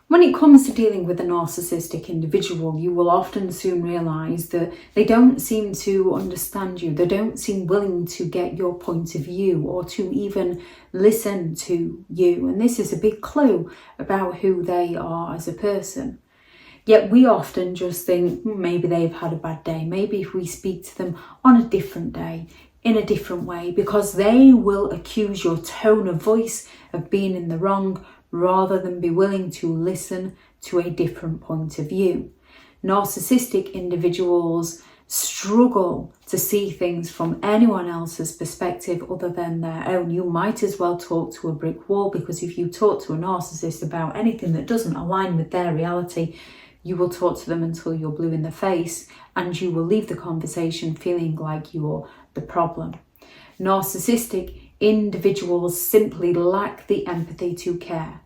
When it comes to dealing with a narcissistic individual, you will often soon realise that they don't seem to understand you. They don't seem willing to get your point of view or to even listen to you. And this is a big clue about who they are as a person. Yet we often just think, maybe they've had a bad day. Maybe if we speak to them on a different day, in a different way, because they will accuse your tone of voice of being in the wrong, rather than be willing to listen to a different point of view. Narcissistic individuals struggle to see things from anyone else's perspective other than their own. You might as well talk to a brick wall, because if you talk to a narcissist about anything that doesn't align with their reality, you will talk to them until you're blue in the face, and you will leave the conversation feeling like you're the problem. Narcissistic individuals simply lack the empathy to care.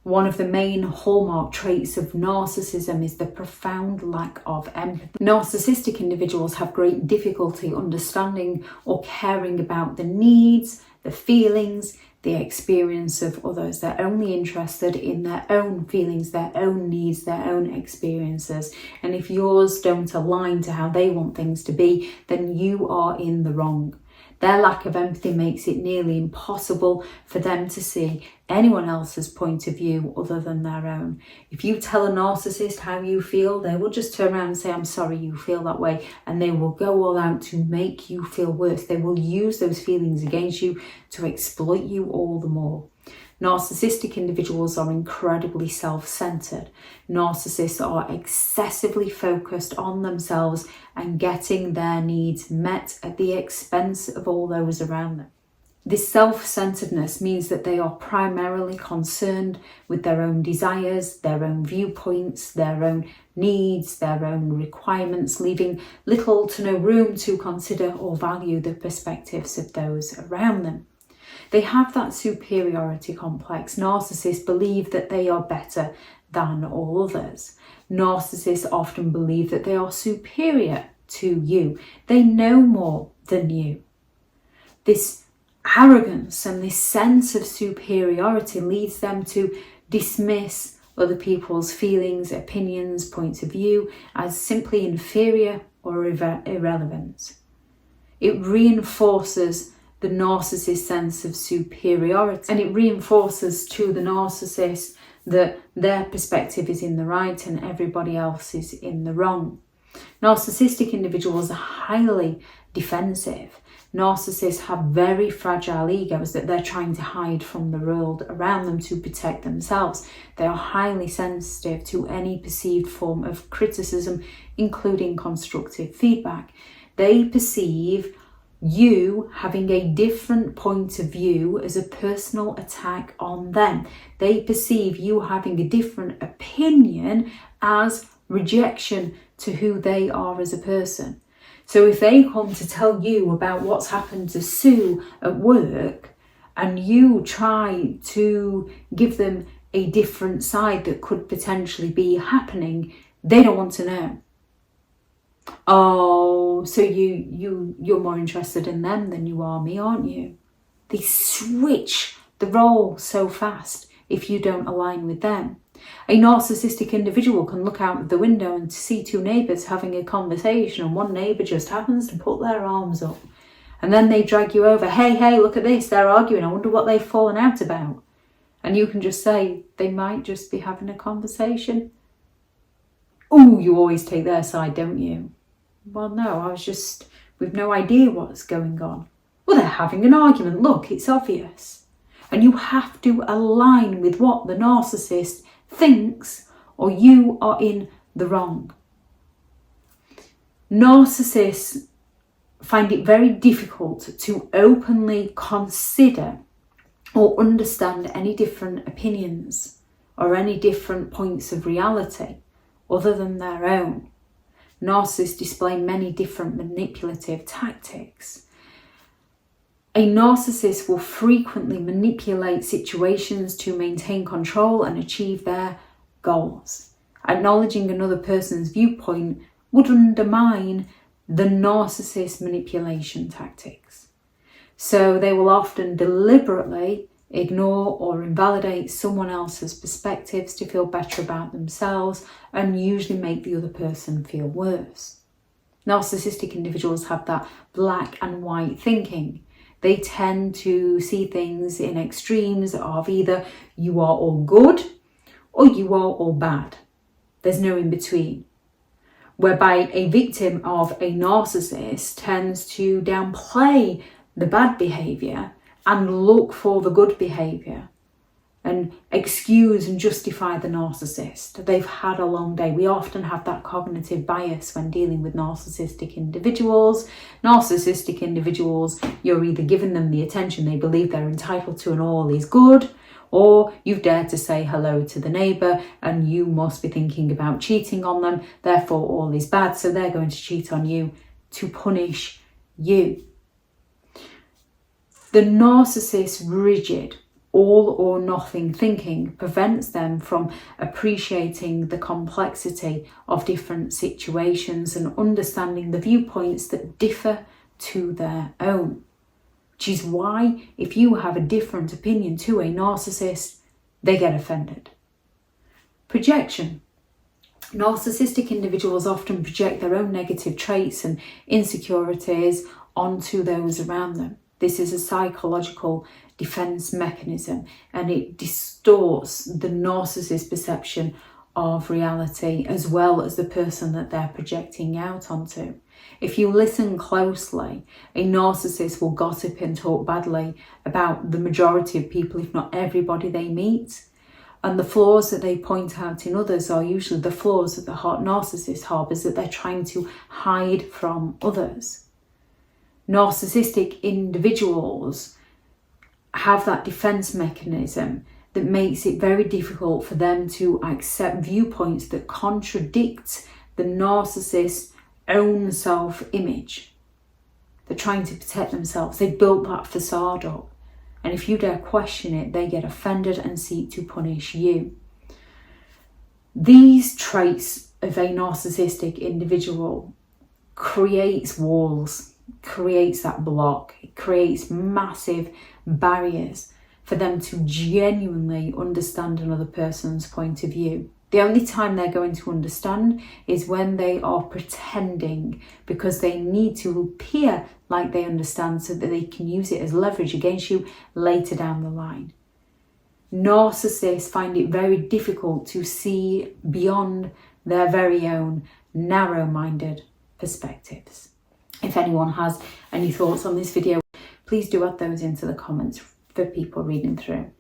One of the main hallmark traits of narcissism is the profound lack of empathy. Narcissistic individuals have great difficulty understanding or caring about the needs, the feelings, the experience of others. They're only interested in their own feelings, their own needs, their own experiences. And if yours don't align to how they want things to be, then you are in the wrong. Their lack of empathy makes it nearly impossible for them to see anyone else's point of view other than their own. If you tell a narcissist how you feel, they will just turn around and say, I'm sorry you feel that way. And they will go all out to make you feel worse. They will use those feelings against you to exploit you all the more. Narcissistic individuals are incredibly self-centered. Narcissists are excessively focused on themselves and getting their needs met at the expense of all those around them. This self-centeredness means that they are primarily concerned with their own desires, their own viewpoints, their own needs, their own requirements, leaving little to no room to consider or value the perspectives of those around them. They have that superiority complex. Narcissists believe that they are better than all others. Narcissists often believe that they are superior to you. They know more than you. This arrogance and this sense of superiority leads them to dismiss other people's feelings, opinions, points of view as simply inferior or irrelevant. It reinforces the narcissist's sense of superiority, and it reinforces to the narcissist that their perspective is in the right and everybody else is in the wrong. Narcissistic individuals are highly defensive. Narcissists have very fragile egos that they're trying to hide from the world around them to protect themselves. They are highly sensitive to any perceived form of criticism, including constructive feedback. They perceive you having a different point of view as a personal attack on them. They perceive you having a different opinion as rejection to who they are as a person. So if they come to tell you about what's happened to Sue at work and you try to give them a different side that could potentially be happening, they don't want to know. Oh, so you're more interested in them than you are me, aren't you? They switch the role so fast if you don't align with them. A narcissistic individual can look out of the window and see two neighbours having a conversation, and one neighbour just happens to put their arms up. And then they drag you over. Hey, look at this. They're arguing. I wonder what they've fallen out about. And you can just say, they might just be having a conversation. Oh, you always take their side, don't you? Well, no, we've no idea what's going on. Well, they're having an argument. Look, it's obvious. And you have to align with what the narcissist thinks, or you are in the wrong. Narcissists find it very difficult to openly consider or understand any different opinions or any different points of reality other than their own. Narcissists display many different manipulative tactics. A narcissist will frequently manipulate situations to maintain control and achieve their goals. Acknowledging another person's viewpoint would undermine the narcissist's manipulation tactics. So they will often deliberately ignore or invalidate someone else's perspectives to feel better about themselves, and usually make the other person feel worse. Narcissistic individuals have that black and white thinking. They tend to see things in extremes of either you are all good or you are all bad. There's no in between. Whereby a victim of a narcissist tends to downplay the bad behaviour and look for the good behaviour and excuse and justify the narcissist. They've had a long day. We often have that cognitive bias when dealing with narcissistic individuals. Narcissistic individuals, you're either giving them the attention they believe they're entitled to and all is good, or you've dared to say hello to the neighbour and you must be thinking about cheating on them, therefore all is bad, so they're going to cheat on you to punish you. The narcissist's rigid, all or nothing thinking prevents them from appreciating the complexity of different situations and understanding the viewpoints that differ to their own. Which is why if you have a different opinion to a narcissist, they get offended. Projection. Narcissistic individuals often project their own negative traits and insecurities onto those around them. This is a psychological defense mechanism, and it distorts the narcissist's perception of reality as well as the person that they're projecting out onto. If you listen closely, a narcissist will gossip and talk badly about the majority of people, if not everybody they meet. And the flaws that they point out in others are usually the flaws that the narcissist harbours that they're trying to hide from others. Narcissistic individuals have that defense mechanism that makes it very difficult for them to accept viewpoints that contradict the narcissist's own self-image. They're trying to protect themselves. They've built that facade up. And if you dare question it, they get offended and seek to punish you. These traits of a narcissistic individual creates walls, creates that block, it creates massive barriers for them to genuinely understand another person's point of view. The only time they're going to understand is when they are pretending, because they need to appear like they understand so that they can use it as leverage against you later down the line. Narcissists find it very difficult to see beyond their very own narrow-minded perspectives. If anyone has any thoughts on this video, please do add those into the comments for people reading through.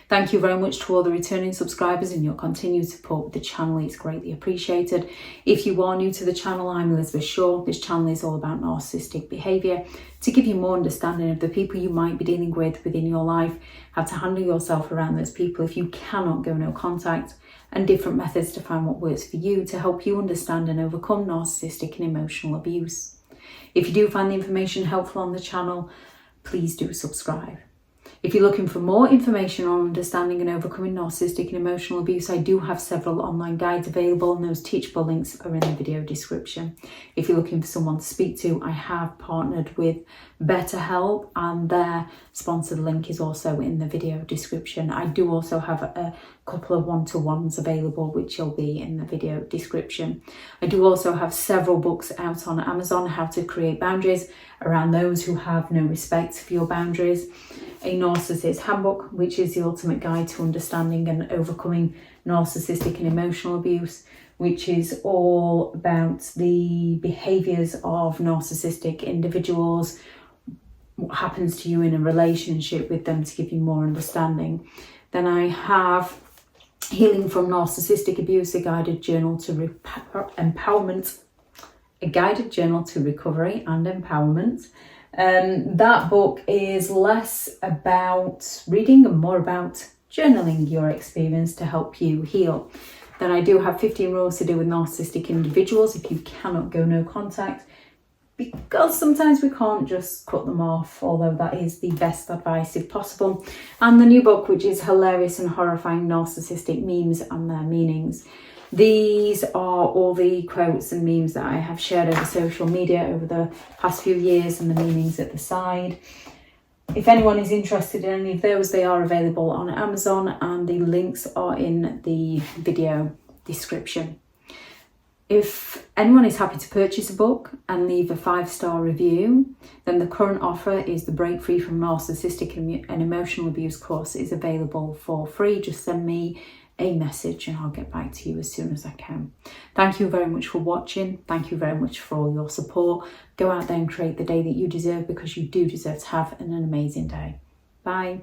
Thank you very much to all the returning subscribers and your continued support with the channel. It's greatly appreciated. If you are new to the channel, I'm Elizabeth Shaw. This channel is all about narcissistic behaviour to give you more understanding of the people you might be dealing with within your life, how to handle yourself around those people if you cannot go no contact, and different methods to find what works for you to help you understand and overcome narcissistic and emotional abuse. If you do find the information helpful on the channel, please do subscribe. If you're looking for more information on understanding and overcoming narcissistic and emotional abuse, I do have several online guides available, and those teachable links are in the video description. If you're looking for someone to speak to, I have partnered with BetterHelp, and their sponsored link is also in the video description. I do also have a couple of one-to-ones available, which will be in the video description. I do also have several books out on Amazon, how to create boundaries around those who have no respect for your boundaries. A Narcissists Handbook, which is the ultimate guide to understanding and overcoming narcissistic and emotional abuse, which is all about the behaviours of narcissistic individuals, what happens to you in a relationship with them to give you more understanding. Then I have Healing from Narcissistic Abuse, a guided journal to empowerment, a guided journal to recovery and empowerment. That book is less about reading and more about journaling your experience to help you heal. Then I do have 15 rules to deal with narcissistic individuals if you cannot go no contact, because sometimes we can't just cut them off, although that is the best advice if possible. And the new book, which is Hilarious and Horrifying Narcissistic Memes and Their Meanings. These are all the quotes and memes that I have shared over social media over the past few years, and the meanings at the side. If anyone is interested in any of those, they are available on Amazon, and the links are in the video description. If anyone is happy to purchase a book and leave a 5-star review, then the current offer is the Break Free from Narcissistic and Emotional Abuse course is available for free. Just send me a message and I'll get back to you as soon as I can. Thank you very much for watching. Thank you very much for all your support. Go out there and create the day that you deserve, because you do deserve to have an amazing day. Bye.